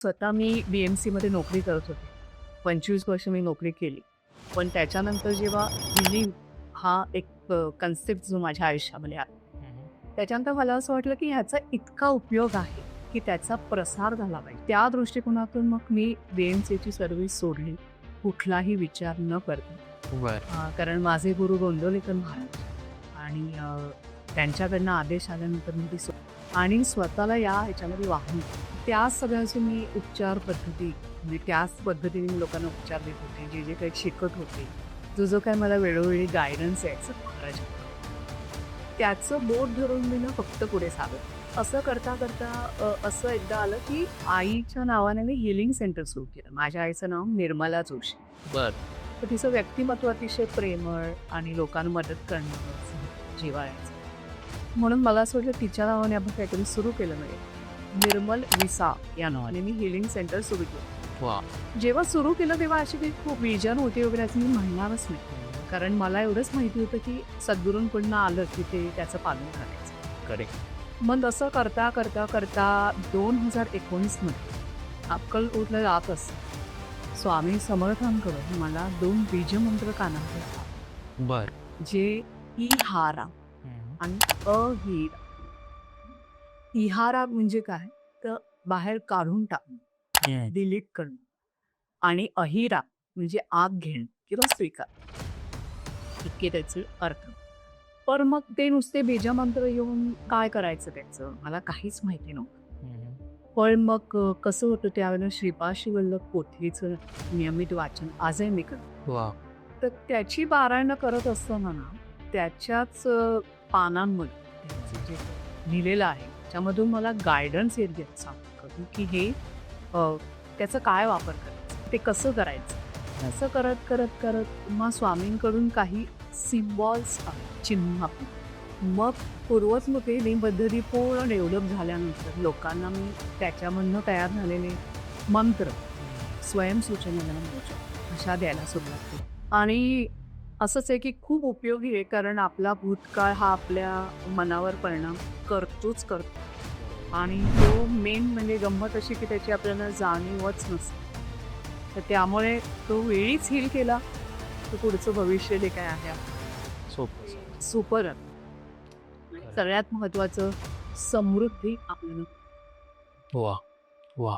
स्वतः मी BMCमध्ये नोकरी करत होते. 25 वर्ष मी नोकरी केली. पण त्याच्यानंतर जेव्हा हिलिंग हा एक कन्सेप्ट जो माझ्या आयुष्यामध्ये आला, त्याच्यानंतर मला असं वाटलं की ह्याचा इतका उपयोग आहे की त्याचा प्रसार झाला पाहिजे. त्या दृष्टिकोनातून मग मी BMCची सर्व्हिस सोडली, कुठलाही विचार न करता. बरं. कारण माझे गुरु गोंदवलेकर महाराज आणि त्यांच्याकडनं आदेश आल्यानंतर मी ती आणि स्वतःला या ह्याच्यामध्ये वाहून त्याच सगळ्याचे मी उपचार पद्धती म्हणजे त्याच पद्धतीने मी लोकांना उपचार देत होते. जे जे काही शिकत होते, जो काय मला वेळोवेळी गायडन्स यायचं महाराज, त्याचं बोट धरून मी ना फक्त पुढे चालत. असं करता करता असं एकदा आलं की आईच्या नावाने मी हिलिंग सेंटर सुरू केलं. माझ्या आईचं नाव निर्मला जोशी. बरं. तर तिचं व्यक्तिमत्व अतिशय प्रेमळ आणि लोकांना मदत करणं जिव्हाळ्याचं. म्हणून मला असं वाटलं तिच्या नावाने आपण काहीतरी सुरू केलं नाही. निर्मल विसा या नावाने मी हिलिंग सेंटर सुरू केलं. वा. जेव्हा सुरू केलं तेव्हा अशी काही खूप विजन होती वगैरे असं मी म्हणणारच नाही. कारण मला एवढंच माहिती होतं की सद्गुरूंकडनं आलं की ते त्याचं पालन करायचं. करेक्ट. मग असं करता करता करता 2019मध्ये अक्कलकोटला जात असत स्वामी समर्थांकडून मला 2 बीजमंत्र कानात बरं. जे इहारा आणि अहिरा. इहारा म्हणजे काय तर बाहेर काढून टाकणं, डिलीट करणं. आणि अहिरा म्हणजे आत घेणं किंवा स्वीकार, इतके त्याचे अर्थ. पण मग ते नुसते बीजमंत्र येऊन काय करायचं त्याचं मला काहीच माहिती नव्हतं. पण मग कसं होतं त्यावेळेला श्रीपाद श्रीवल्लभ पोथीचं नियमित वाचन आजही मी करतो. वा. तर त्याची पारायण करत असताना ना त्याच्याच पानांमध्ये जे लिहिलेलं आहे त्याच्यामधून मला गायडन्स येत गेलं सांगतो की हे त्याचं काय वापर करायचं, ते कसं करायचं. असं करत करत करत मग स्वामींकडून काही सिम्बॉल्स चिन्ह मग पूर्वस्मृती पद्धती पूर्ण डेव्हलप झाल्यानंतर लोकांना मी त्याच्यामधनं तयार झालेले मंत्र स्वयंसूचनेला अशा द्यायला सुरुवात केली. आणि असंच आहे की खूप उपयोगी आहे कारण आपला भूतकाळ हा आपल्या मनावर परिणाम करतोच करतो आणि तो मेन म्हणजे गंमत अशी की त्याची आपल्याला जाणीवच नसते. तर त्यामुळे तो वेळीच हील केला तर पुढचं भविष्य जे काय आहे सोपं. सुपर. सगळ्यात महत्त्वाचं समृद्धी आपल्याला. वा. वा.